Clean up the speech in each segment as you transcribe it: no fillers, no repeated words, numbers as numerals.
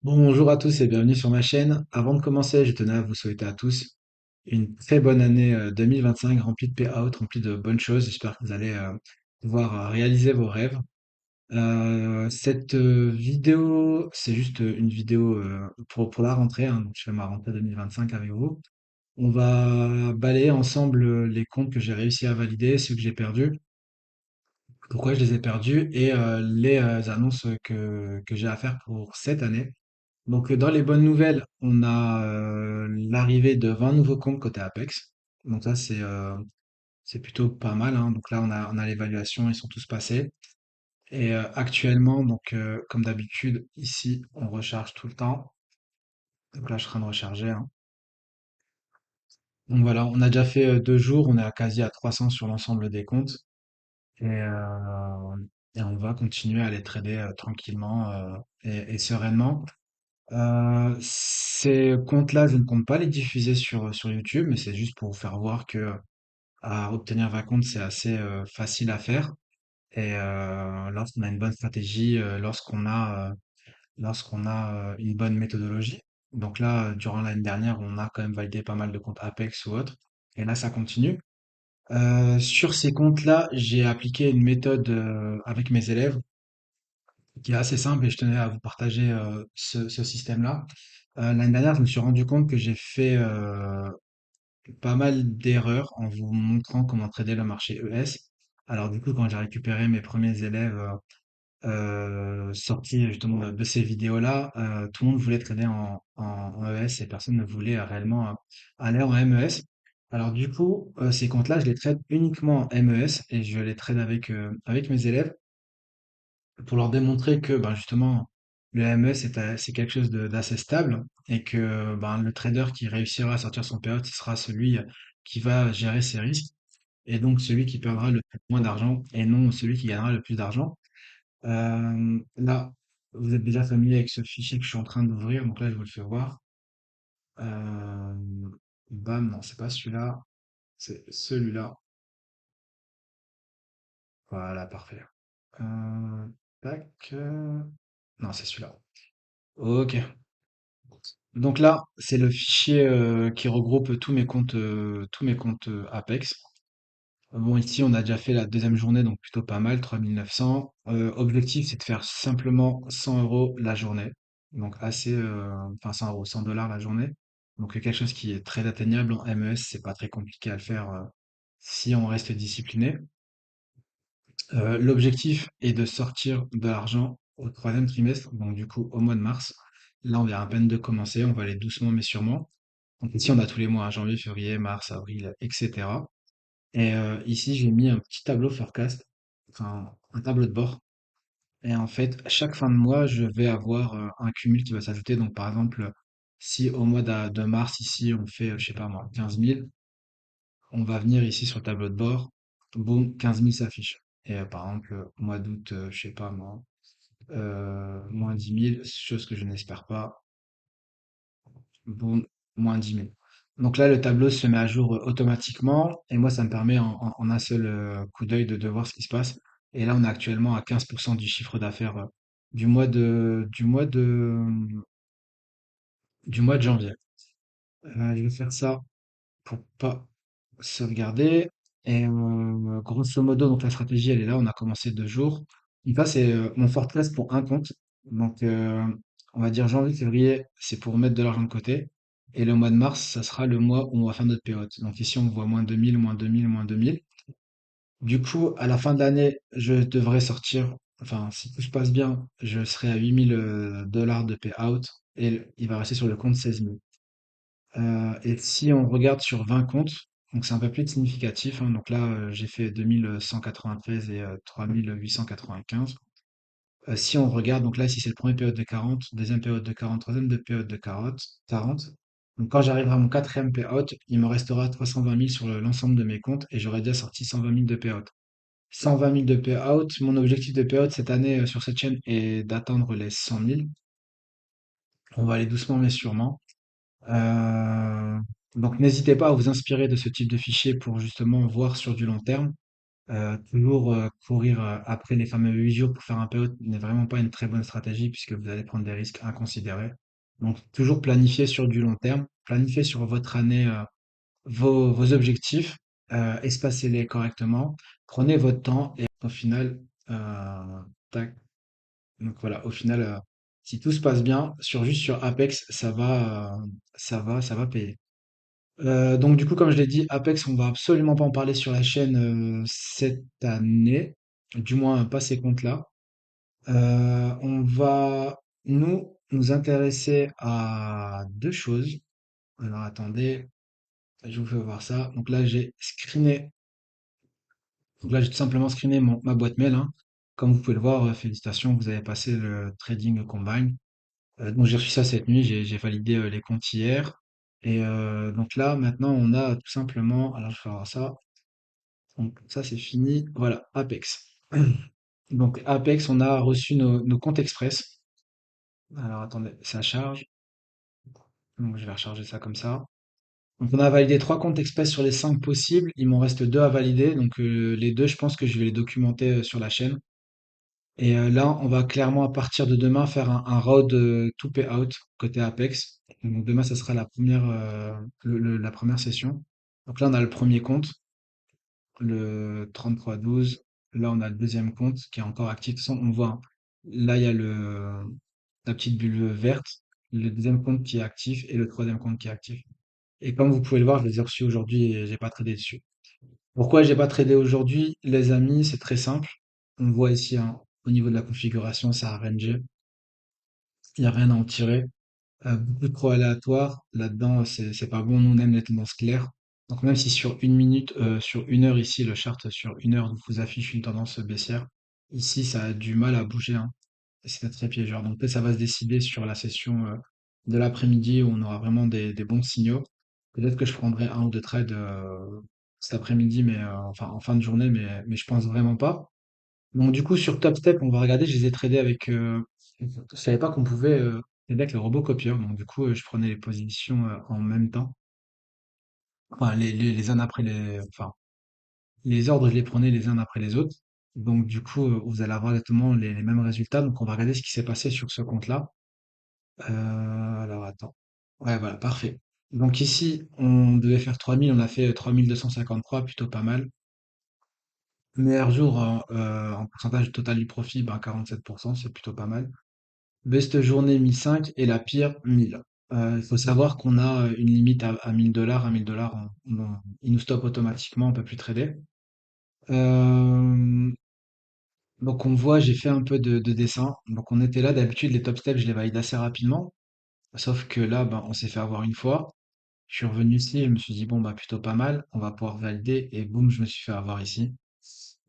Bonjour à tous et bienvenue sur ma chaîne. Avant de commencer, je tenais à vous souhaiter à tous une très bonne année 2025 remplie de payout, remplie de bonnes choses. J'espère que vous allez pouvoir réaliser vos rêves. Cette vidéo, c'est juste une vidéo pour la rentrée, hein. Donc je fais ma rentrée 2025 avec vous. On va balayer ensemble les comptes que j'ai réussi à valider, ceux que j'ai perdus, pourquoi je les ai perdus et les annonces que j'ai à faire pour cette année. Donc, dans les bonnes nouvelles, on a l'arrivée de 20 nouveaux comptes côté Apex. Donc ça, c'est plutôt pas mal, hein. Donc là, on a l'évaluation, ils sont tous passés. Et actuellement, donc comme d'habitude, ici, on recharge tout le temps. Donc là, je suis en train de recharger, hein. Donc voilà, on a déjà fait 2 jours, on est à quasi à 300 sur l'ensemble des comptes. Et on va continuer à les trader tranquillement et sereinement. Ces comptes-là, je ne compte pas les diffuser sur YouTube, mais c'est juste pour vous faire voir que à obtenir 20 comptes, c'est assez facile à faire. Et lorsqu'on a une bonne stratégie, lorsqu'on a une bonne méthodologie. Donc là, durant l'année dernière, on a quand même validé pas mal de comptes Apex ou autres. Et là, ça continue. Sur ces comptes-là, j'ai appliqué une méthode avec mes élèves qui est assez simple et je tenais à vous partager ce système-là. L'année dernière, je me suis rendu compte que j'ai fait pas mal d'erreurs en vous montrant comment trader le marché ES. Alors du coup, quand j'ai récupéré mes premiers élèves sortis justement de ces vidéos-là, tout le monde voulait trader en ES et personne ne voulait réellement aller en MES. Alors du coup, ces comptes-là, je les trade uniquement en MES et je les trade avec mes élèves pour leur démontrer que ben, justement le MES c'est quelque chose d'assez stable et que ben, le trader qui réussira à sortir son payout, ce sera celui qui va gérer ses risques et donc celui qui perdra le moins d'argent et non celui qui gagnera le plus d'argent. Là, vous êtes déjà familier avec ce fichier que je suis en train d'ouvrir, donc là je vous le fais voir. Euh, Bam, non, c'est pas celui-là, c'est celui-là. Voilà, parfait. Euh, Tac. Non, c'est celui-là. Ok. Donc là, c'est le fichier qui regroupe tous mes comptes Apex. Bon, ici, on a déjà fait la deuxième journée, donc plutôt pas mal, 3900. Objectif, c'est de faire simplement 100 euros la journée. Donc assez, enfin 100 euros, 100 dollars la journée. Donc quelque chose qui est très atteignable en MES, c'est pas très compliqué à le faire si on reste discipliné. L'objectif est de sortir de l'argent au troisième trimestre, donc du coup au mois de mars. Là, on vient à peine de commencer, on va aller doucement mais sûrement. Donc ici, on a tous les mois, hein, janvier, février, mars, avril, etc. Et ici, j'ai mis un petit tableau forecast, enfin un tableau de bord. Et en fait, à chaque fin de mois, je vais avoir un cumul qui va s'ajouter. Donc par exemple, si au mois de mars, ici, on fait, je sais pas moi, 15 000, on va venir ici sur le tableau de bord, boum, 15 000 s'affiche. Et par exemple, au mois d'août, je sais pas moi, moins 10 000, chose que je n'espère pas, boum, moins 10 000. Donc là, le tableau se met à jour automatiquement et moi, ça me permet en un seul coup d'œil de voir ce qui se passe. Et là, on est actuellement à 15% du chiffre d'affaires du mois de, du mois de, du mois de janvier. Je vais faire ça pour pas sauvegarder. Et grosso modo, donc la stratégie, elle est là. On a commencé 2 jours. Donc là, c'est mon fortress pour un compte. Donc, on va dire janvier, février, c'est pour mettre de l'argent de côté. Et le mois de mars, ça sera le mois où on va faire notre payout. Donc ici, on voit moins 2000, moins 2000, moins 2000. Du coup, à la fin de l'année, je devrais sortir, enfin, si tout se passe bien, je serai à 8000 dollars de payout et il va rester sur le compte 16 000. Et si on regarde sur 20 comptes, donc c'est un peu plus significatif, hein. Donc là, j'ai fait 2193 et 3895. Si on regarde, donc là, ici, c'est le premier période de 40, deuxième période de 40, troisième de période de 40. Donc quand j'arriverai à mon quatrième payout, il me restera 320 000 sur l'ensemble de mes comptes et j'aurai déjà sorti 120 000 de payout. 120 000 de payout. Mon objectif de payout cette année sur cette chaîne est d'atteindre les 100 000. On va aller doucement mais sûrement. Euh, donc n'hésitez pas à vous inspirer de ce type de fichier pour justement voir sur du long terme. Toujours courir après les fameux 8 jours pour faire un payout n'est vraiment pas une très bonne stratégie puisque vous allez prendre des risques inconsidérés. Donc toujours planifier sur du long terme, planifier sur votre année vos objectifs, espacez-les correctement, prenez votre temps et au final, tac, donc voilà, au final, si tout se passe bien, juste sur Apex, ça va payer. Donc du coup, comme je l'ai dit, Apex, on va absolument pas en parler sur la chaîne cette année, du moins pas ces comptes-là. On va nous intéresser à deux choses. Alors attendez, je vous fais voir ça. Donc là j'ai tout simplement screené ma boîte mail, hein. Comme vous pouvez le voir, félicitations, vous avez passé le trading combine. Donc j'ai reçu ça cette nuit, j'ai validé les comptes hier. Et donc là, maintenant, on a tout simplement, alors je vais faire ça. Donc ça, c'est fini. Voilà, Apex. Donc Apex, on a reçu nos comptes express. Alors attendez, ça charge. Donc je vais recharger ça comme ça. Donc on a validé trois comptes express sur les cinq possibles. Il m'en reste deux à valider. Donc les deux, je pense que je vais les documenter sur la chaîne. Et là, on va clairement à partir de demain faire un road to payout côté Apex. Donc demain, ça sera la première, la première session. Donc là, on a le premier compte, le 3312. Là, on a le deuxième compte qui est encore actif. De toute façon, on voit, hein, là, il y a la petite bulle verte, le deuxième compte qui est actif et le troisième compte qui est actif. Et comme vous pouvez le voir, je les ai reçus aujourd'hui et j'ai pas tradé dessus. Pourquoi j'ai pas tradé aujourd'hui, les amis? C'est très simple. On voit ici, hein, au niveau de la configuration, ça a rangé. Il n'y a rien à en tirer. Beaucoup trop aléatoire. Là-dedans, c'est pas bon. Nous, on aime les tendances claires. Donc, même si sur une minute, sur une heure ici, le chart sur une heure vous affiche une tendance baissière, ici, ça a du mal à bouger, hein. Et c'est très piégeur. Donc, peut-être ça va se décider sur la session de l'après-midi où on aura vraiment des bons signaux. Peut-être que je prendrai un ou deux trades cet après-midi, mais enfin en fin de journée, mais je pense vraiment pas. Donc du coup sur Top Step, on va regarder, je les ai tradés avec je savais pas qu'on pouvait trader avec le robot copieur. Donc du coup, je prenais les positions en même temps. Enfin les uns après les ordres, je les prenais les uns après les autres. Donc du coup, vous allez avoir exactement les mêmes résultats. Donc on va regarder ce qui s'est passé sur ce compte-là. Alors attends. Ouais, voilà, parfait. Donc ici, on devait faire 3000, on a fait 3253, plutôt pas mal. Meilleur jour en pourcentage total du profit, ben 47%, c'est plutôt pas mal. Best journée 1005 et la pire 1000. Il faut savoir qu'on a une limite à 1000 $. À 1000 $, il nous stoppe automatiquement, on peut plus trader. Euh, donc on voit, j'ai fait un peu de dessin. Donc on était là, d'habitude les top steps, je les valide assez rapidement. Sauf que là, ben, on s'est fait avoir une fois. Je suis revenu ici, je me suis dit, bon, bah, plutôt pas mal, on va pouvoir valider, et boum, je me suis fait avoir ici.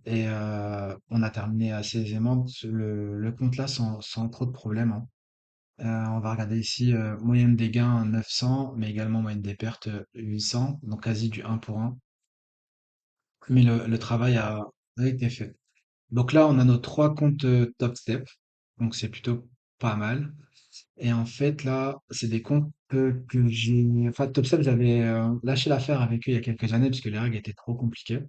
Et on a terminé assez aisément le compte là sans trop de problèmes, hein. On va regarder ici, moyenne des gains 900, mais également moyenne des pertes 800, donc quasi du 1 pour 1. Mais le travail a été fait. Donc là, on a nos trois comptes top step, donc c'est plutôt pas mal. Et en fait, là, c'est des comptes que j'ai. Enfin, TopStep, j'avais lâché l'affaire avec eux il y a quelques années parce que les règles étaient trop compliquées,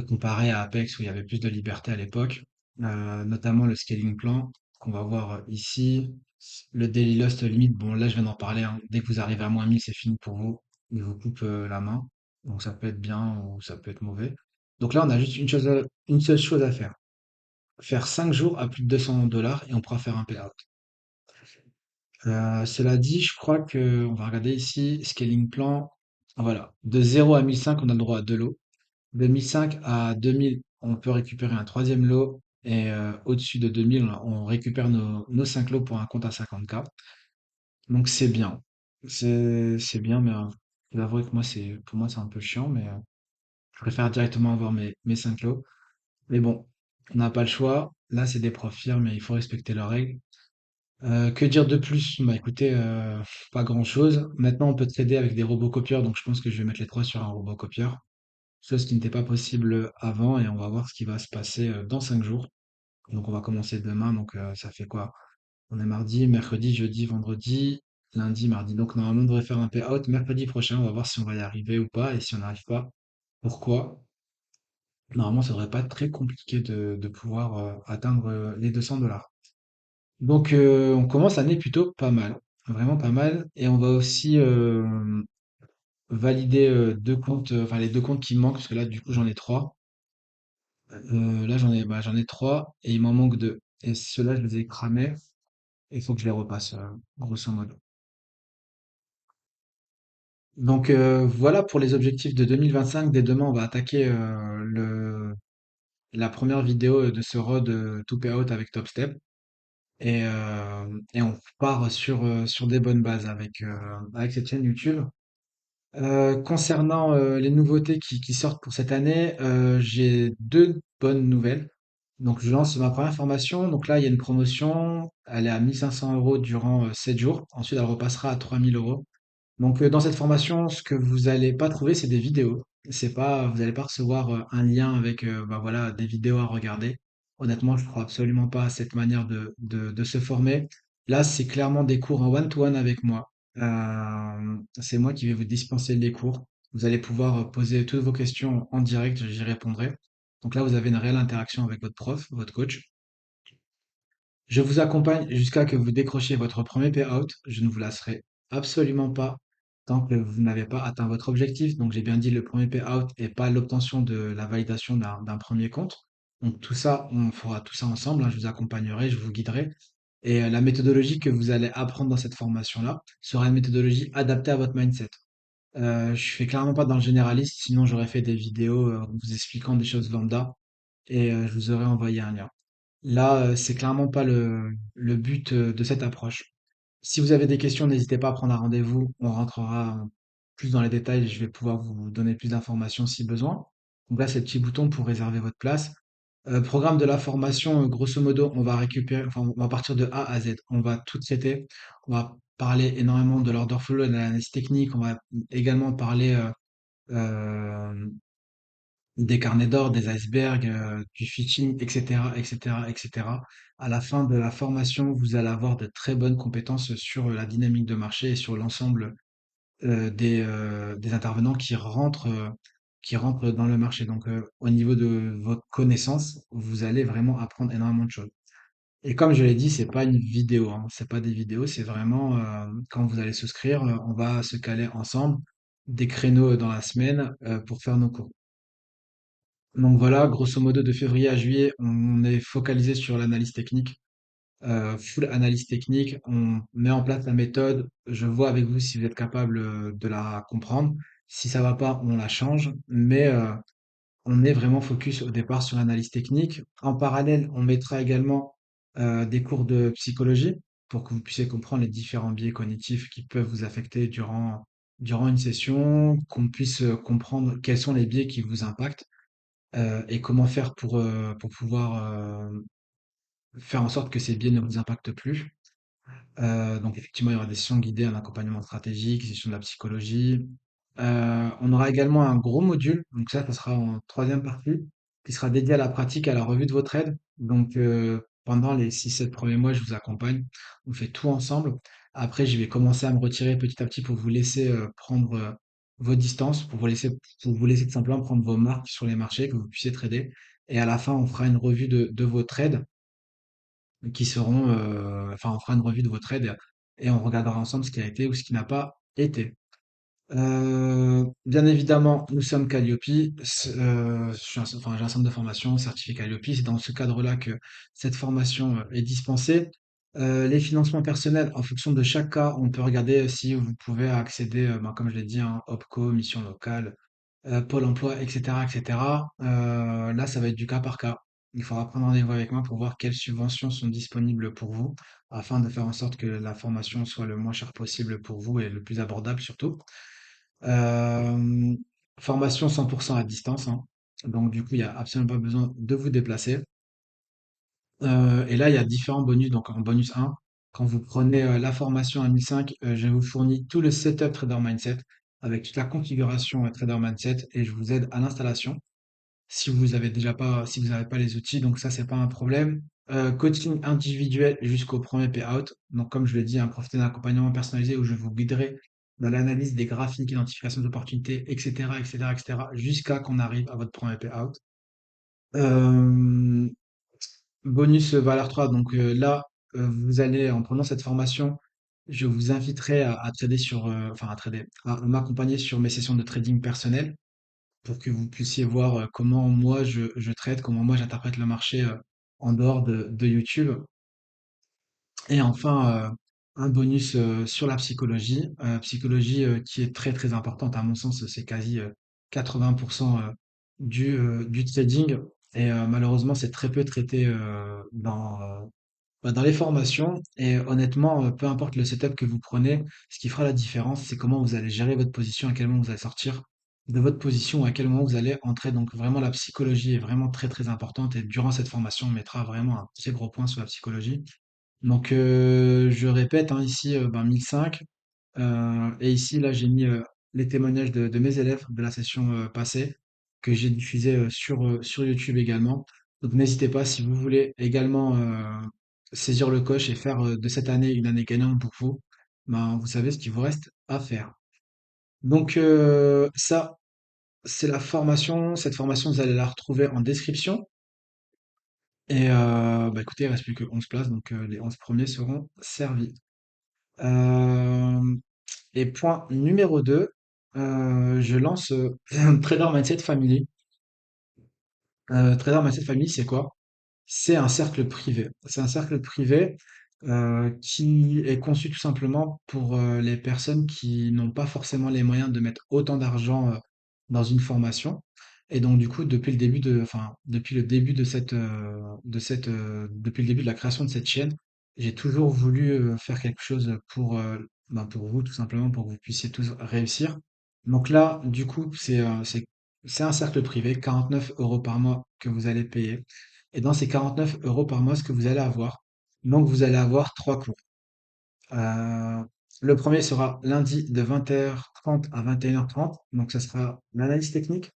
comparé à Apex où il y avait plus de liberté à l'époque. Notamment le scaling plan qu'on va voir ici. Le Daily Lost Limit, bon, là, je viens d'en parler, hein. Dès que vous arrivez à -1000, c'est fini pour vous. Il vous coupe la main. Donc, ça peut être bien ou ça peut être mauvais. Donc là, on a juste une seule chose à faire. Faire 5 jours à plus de 200 $ et on pourra faire un payout. Cela dit, je crois que on va regarder ici, scaling plan. Voilà, de 0 à 1005, on a le droit à deux lots. De 1005 à 2000, on peut récupérer un troisième lot. Et au-dessus de 2000, on récupère nos 5 lots pour un compte à 50K. Donc c'est bien. C'est bien, mais je dois avouer que pour moi, c'est un peu chiant, mais je préfère directement avoir mes 5 lots. Mais bon, on n'a pas le choix. Là, c'est des profs firmes et il faut respecter leurs règles. Que dire de plus? Bah écoutez, pas grand-chose. Maintenant, on peut trader avec des robots copieurs, donc je pense que je vais mettre les trois sur un robot copieur. Chose qui n'était pas possible avant, et on va voir ce qui va se passer dans 5 jours. Donc on va commencer demain, donc ça fait quoi? On est mardi, mercredi, jeudi, vendredi, lundi, mardi. Donc normalement, on devrait faire un payout mercredi prochain. On va voir si on va y arriver ou pas, et si on n'arrive pas, pourquoi. Normalement, ça devrait pas être très compliqué de pouvoir atteindre les 200 $. Donc, on commence l'année plutôt pas mal, vraiment pas mal. Et on va aussi valider deux comptes, enfin les deux comptes qui me manquent, parce que là, du coup, j'en ai trois. Là, j'en ai trois et il m'en manque deux. Et ceux-là, je les ai cramés. Et il faut que je les repasse, grosso modo. Donc, voilà pour les objectifs de 2025. Dès demain, on va attaquer la première vidéo de ce road to payout avec Top Step. Et on part sur des bonnes bases avec cette chaîne YouTube. Concernant les nouveautés qui sortent pour cette année, j'ai deux bonnes nouvelles. Donc, je lance ma première formation. Donc là, il y a une promotion. Elle est à 1 500 € durant 7 jours. Ensuite, elle repassera à 3 000 €. Donc, dans cette formation, ce que vous allez pas trouver, c'est des vidéos. C'est pas, vous n'allez pas recevoir un lien avec bah voilà, des vidéos à regarder. Honnêtement, je crois absolument pas à cette manière de se former. Là, c'est clairement des cours en one-to-one avec moi. C'est moi qui vais vous dispenser les cours. Vous allez pouvoir poser toutes vos questions en direct, j'y répondrai. Donc là, vous avez une réelle interaction avec votre prof, votre coach. Je vous accompagne jusqu'à que vous décrochiez votre premier payout. Je ne vous lasserai absolument pas tant que vous n'avez pas atteint votre objectif. Donc, j'ai bien dit le premier payout et pas l'obtention de la validation d'un premier compte. Donc, tout ça, on fera tout ça ensemble, hein. Je vous accompagnerai, je vous guiderai. Et la méthodologie que vous allez apprendre dans cette formation-là sera une méthodologie adaptée à votre mindset. Je fais clairement pas dans le généraliste, sinon j'aurais fait des vidéos vous expliquant des choses lambda et je vous aurais envoyé un lien. Là, c'est clairement pas le but de cette approche. Si vous avez des questions, n'hésitez pas à prendre un rendez-vous. On rentrera plus dans les détails et je vais pouvoir vous donner plus d'informations si besoin. Donc là, c'est le petit bouton pour réserver votre place. Programme de la formation, grosso modo, on va récupérer, enfin, on va partir de A à Z. On va tout traiter. On va parler énormément de l'order flow, de l'analyse technique. On va également parler euh, des carnets d'or, des icebergs, du phishing, etc., etc., etc. À la fin de la formation, vous allez avoir de très bonnes compétences sur la dynamique de marché et sur l'ensemble des intervenants qui rentrent dans le marché. Donc, au niveau de votre connaissance, vous allez vraiment apprendre énormément de choses. Et comme je l'ai dit, c'est pas une vidéo, hein, c'est pas des vidéos, c'est vraiment quand vous allez souscrire, on va se caler ensemble des créneaux dans la semaine pour faire nos cours. Donc voilà, grosso modo, de février à juillet, on est focalisé sur l'analyse technique, full analyse technique. On met en place la méthode. Je vois avec vous si vous êtes capable de la comprendre. Si ça va pas, on la change. Mais on est vraiment focus au départ sur l'analyse technique. En parallèle, on mettra également des cours de psychologie pour que vous puissiez comprendre les différents biais cognitifs qui peuvent vous affecter durant une session, qu'on puisse comprendre quels sont les biais qui vous impactent et comment faire pour pouvoir faire en sorte que ces biais ne vous impactent plus. Donc effectivement, il y aura des sessions guidées, un accompagnement stratégique, des sessions de la psychologie. On aura également un gros module, donc ça sera en troisième partie, qui sera dédié à la pratique, à la revue de vos trades. Donc pendant les 6 7 premiers mois, je vous accompagne, on fait tout ensemble. Après, je vais commencer à me retirer petit à petit pour vous laisser prendre vos distances, pour vous laisser tout simplement prendre vos marques sur les marchés, que vous puissiez trader. Et à la fin, on fera une revue de vos trades qui seront, enfin, on fera une revue de vos trades et on regardera ensemble ce qui a été ou ce qui n'a pas été. Bien évidemment, nous sommes Calliope. Enfin, j'ai un centre de formation certifié Calliope. C'est dans ce cadre-là que cette formation est dispensée. Les financements personnels, en fonction de chaque cas, on peut regarder si vous pouvez accéder, ben, comme je l'ai dit, hein, OPCO, mission locale, Pôle emploi, etc., etc. Là, ça va être du cas par cas. Il faudra prendre rendez-vous avec moi pour voir quelles subventions sont disponibles pour vous, afin de faire en sorte que la formation soit le moins cher possible pour vous et le plus abordable surtout. Euh, Formation 100% à distance, hein. Donc du coup, il n'y a absolument pas besoin de vous déplacer. Et là, il y a différents bonus. Donc en bonus 1, quand vous prenez la formation à 1005, je vous fournis tout le setup Trader Mindset avec toute la configuration Trader Mindset et je vous aide à l'installation si vous n'avez pas les outils. Donc ça, c'est pas un problème. Coaching individuel jusqu'au premier payout. Donc comme je l'ai dit, un profiter d'un accompagnement personnalisé où je vous guiderai dans l'analyse des graphiques, identification d'opportunités, etc., etc., etc., jusqu'à qu'on arrive à votre premier payout. Euh, Bonus valeur 3. Donc là, vous allez, en prenant cette formation, je vous inviterai à trader sur, enfin à trader, à m'accompagner sur mes sessions de trading personnel pour que vous puissiez voir comment moi je trade, comment moi j'interprète le marché en dehors de YouTube. Et enfin, un bonus sur la psychologie qui est très très importante. À mon sens, c'est quasi 80% du trading. Et malheureusement, c'est très peu traité dans les formations. Et honnêtement, peu importe le setup que vous prenez, ce qui fera la différence, c'est comment vous allez gérer votre position, à quel moment vous allez sortir de votre position, à quel moment vous allez entrer. Donc vraiment, la psychologie est vraiment très très importante. Et durant cette formation, on mettra vraiment un très gros point sur la psychologie. Donc, je répète, hein, ici, ben, 1005. Et ici, là, j'ai mis les témoignages de mes élèves de la session passée que j'ai diffusé sur YouTube également. Donc, n'hésitez pas si vous voulez également saisir le coche et faire de cette année une année gagnante pour vous. Ben, vous savez ce qu'il vous reste à faire. Donc, ça, c'est la formation. Cette formation, vous allez la retrouver en description. Et bah, écoutez, il reste plus que 11 places, donc les 11 premiers seront servis. Euh, et point numéro 2, je lance Trader Mindset Family. Trader Mindset Family, c'est quoi? C'est un cercle privé. C'est un cercle privé qui est conçu tout simplement pour les personnes qui n'ont pas forcément les moyens de mettre autant d'argent dans une formation. Et donc du coup, depuis le début depuis le début de la création de cette chaîne, j'ai toujours voulu faire quelque chose pour vous, tout simplement, pour que vous puissiez tous réussir. Donc là, du coup, c'est un cercle privé, 49 € par mois que vous allez payer. Et dans ces 49 € par mois, ce que vous allez avoir, donc vous allez avoir trois cours. Euh, le premier sera lundi de 20h30 à 21h30. Donc ça sera l'analyse technique.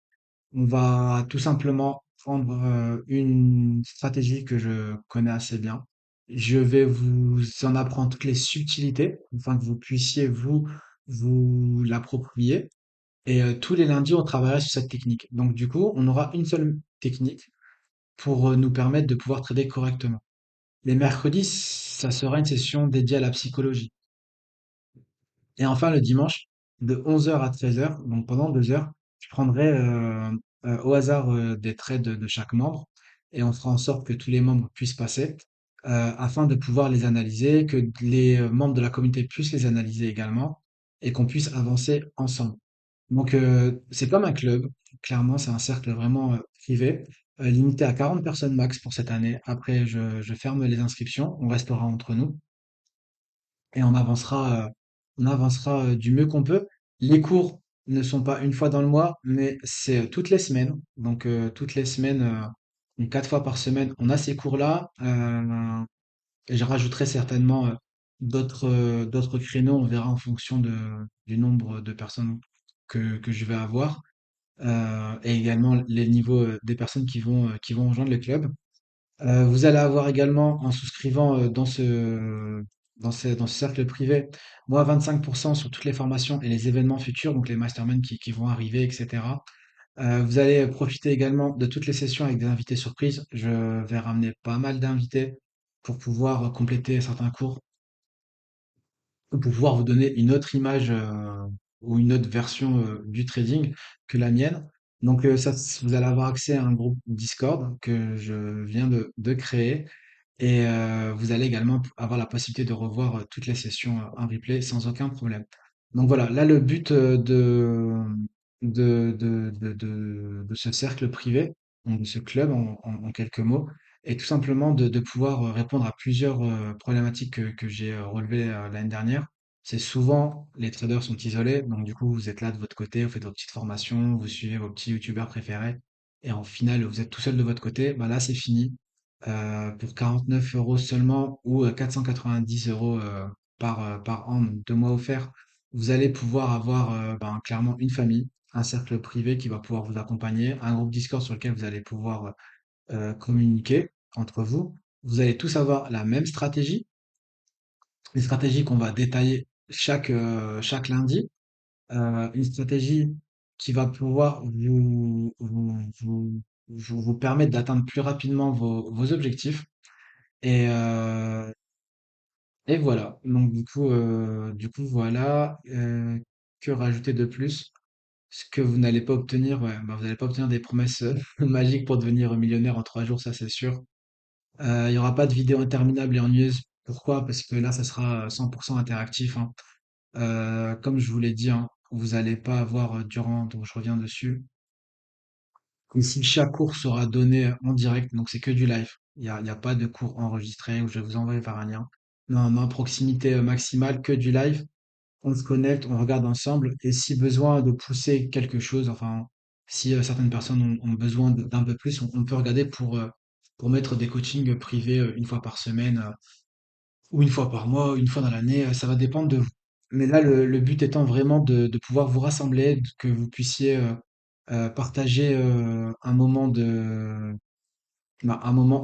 On va tout simplement prendre une stratégie que je connais assez bien. Je vais vous en apprendre toutes les subtilités afin que vous puissiez vous l'approprier. Et tous les lundis, on travaillera sur cette technique. Donc du coup, on aura une seule technique pour nous permettre de pouvoir trader correctement. Les mercredis, ça sera une session dédiée à la psychologie. Et enfin, le dimanche, de 11 heures à 13 heures, donc pendant 2 heures, je prendrai au hasard des trades de chaque membre et on fera en sorte que tous les membres puissent passer afin de pouvoir les analyser, que les membres de la communauté puissent les analyser également et qu'on puisse avancer ensemble. Donc, c'est comme un club. Clairement, c'est un cercle vraiment privé, limité à 40 personnes max pour cette année. Après, je ferme les inscriptions. On restera entre nous et on avancera du mieux qu'on peut. Les cours ne sont pas une fois dans le mois, mais c'est toutes les semaines. Donc, toutes les semaines, donc 4 fois par semaine, on a ces cours-là. Et je rajouterai certainement d'autres créneaux. On verra en fonction du nombre de personnes que je vais avoir et également les niveaux des personnes qui vont rejoindre le club. Vous allez avoir également, en souscrivant dans ce cercle privé, moi 25% sur toutes les formations et les événements futurs, donc les masterminds qui vont arriver, etc. Vous allez profiter également de toutes les sessions avec des invités surprises. Je vais ramener pas mal d'invités pour pouvoir compléter certains cours pour pouvoir vous donner une autre image ou une autre version du trading que la mienne. Donc ça, vous allez avoir accès à un groupe Discord que je viens de créer et vous allez également avoir la possibilité de revoir toutes les sessions en replay sans aucun problème. Donc voilà, là le but de ce cercle privé, donc de ce club en quelques mots, est tout simplement de pouvoir répondre à plusieurs problématiques que j'ai relevées l'année dernière. C'est souvent les traders sont isolés, donc du coup vous êtes là de votre côté, vous faites vos petites formations, vous suivez vos petits youtubeurs préférés, et en final vous êtes tout seul de votre côté. Bah là c'est fini pour 49 € seulement ou 490 € par an, donc 2 mois offerts, vous allez pouvoir avoir ben, clairement une famille, un cercle privé qui va pouvoir vous accompagner, un groupe Discord sur lequel vous allez pouvoir communiquer entre vous. Vous allez tous avoir la même stratégie, une stratégie qu'on va détailler chaque lundi, une stratégie qui va pouvoir vous permettre d'atteindre plus rapidement vos objectifs. Et, euh, et voilà. Donc du coup voilà. Que rajouter de plus? Ce que vous n'allez pas obtenir, ouais, bah, vous n'allez pas obtenir des promesses magiques pour devenir millionnaire en 3 jours, ça c'est sûr. Il y aura pas de vidéos interminables et ennuyeuses. Pourquoi? Parce que là, ça sera 100% interactif, hein. Comme je vous l'ai dit, hein, vous n'allez pas avoir donc je reviens dessus. Ici, chaque cours sera donné en direct, donc c'est que du live. Il y a pas de cours enregistré où je vais vous envoyer par un lien. Non, non, proximité maximale, que du live. On se connecte, on regarde ensemble, et si besoin de pousser quelque chose, enfin, si certaines personnes ont besoin d'un peu plus, on peut regarder pour mettre des coachings privés une fois par semaine, ou une fois par mois, ou une fois dans l'année, ça va dépendre de vous. Mais là, le but étant vraiment de pouvoir vous rassembler, que vous puissiez partager un moment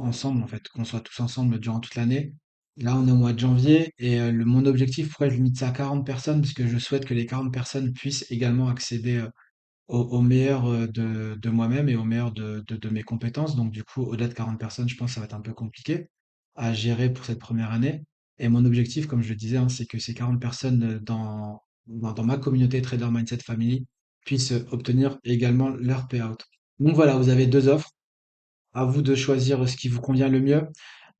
ensemble, en fait, qu'on soit tous ensemble durant toute l'année. Là, on est au mois de janvier et mon objectif, pourquoi je limite ça à 40 personnes, parce que je souhaite que les 40 personnes puissent également accéder au meilleur de moi-même et au meilleur de mes compétences. Donc, du coup, au-delà de 40 personnes, je pense que ça va être un peu compliqué à gérer pour cette première année. Et mon objectif, comme je le disais, hein, c'est que ces 40 personnes dans ma communauté Trader Mindset Family puissent obtenir également leur payout. Donc voilà, vous avez deux offres. À vous de choisir ce qui vous convient le mieux.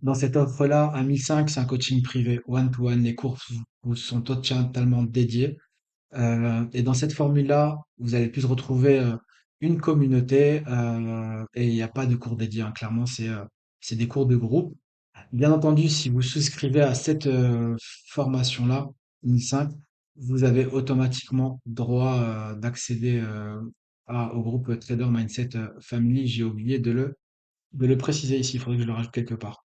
Dans cette offre-là, à 1005, c'est un coaching privé one-to-one. Les cours vous sont totalement dédiés. Et dans cette formule-là, vous allez plus retrouver une communauté et il n'y a pas de cours dédiés, hein. Clairement, c'est des cours de groupe. Bien entendu, si vous souscrivez à cette formation-là, 1005, vous avez automatiquement droit d'accéder au groupe Trader Mindset Family. J'ai oublié de le préciser ici, il faudrait que je le rajoute quelque part.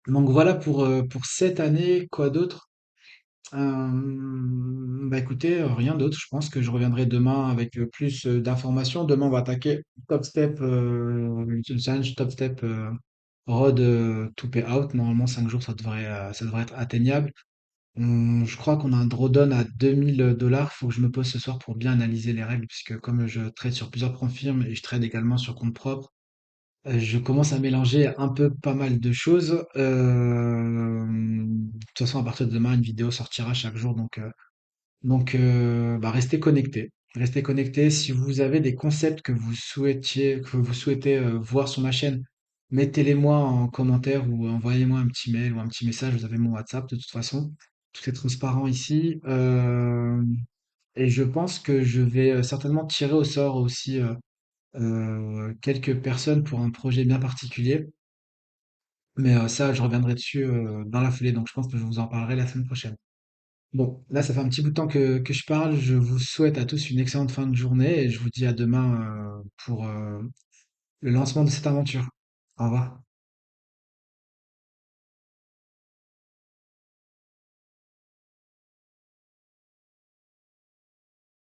Donc voilà pour cette année, quoi d'autre? Bah écoutez, rien d'autre. Je pense que je reviendrai demain avec plus d'informations. Demain, on va attaquer Top Step, le challenge Top Step Road to Pay Out. Normalement, 5 jours, ça devrait être atteignable. Je crois qu'on a un drawdown à 2000 $. Il faut que je me pose ce soir pour bien analyser les règles, puisque comme je trade sur plusieurs firmes et je trade également sur compte propre, je commence à mélanger un peu pas mal de choses. De toute façon, à partir de demain, une vidéo sortira chaque jour, bah, restez connectés. Restez connectés. Si vous avez des concepts que vous souhaitez voir sur ma chaîne, mettez-les moi en commentaire ou envoyez-moi un petit mail ou un petit message. Vous avez mon WhatsApp de toute façon. Tout est transparent ici. Et je pense que je vais certainement tirer au sort aussi quelques personnes pour un projet bien particulier. Mais ça, je reviendrai dessus dans la foulée. Donc je pense que je vous en parlerai la semaine prochaine. Bon, là, ça fait un petit bout de temps que je parle. Je vous souhaite à tous une excellente fin de journée et je vous dis à demain pour le lancement de cette aventure. Au revoir.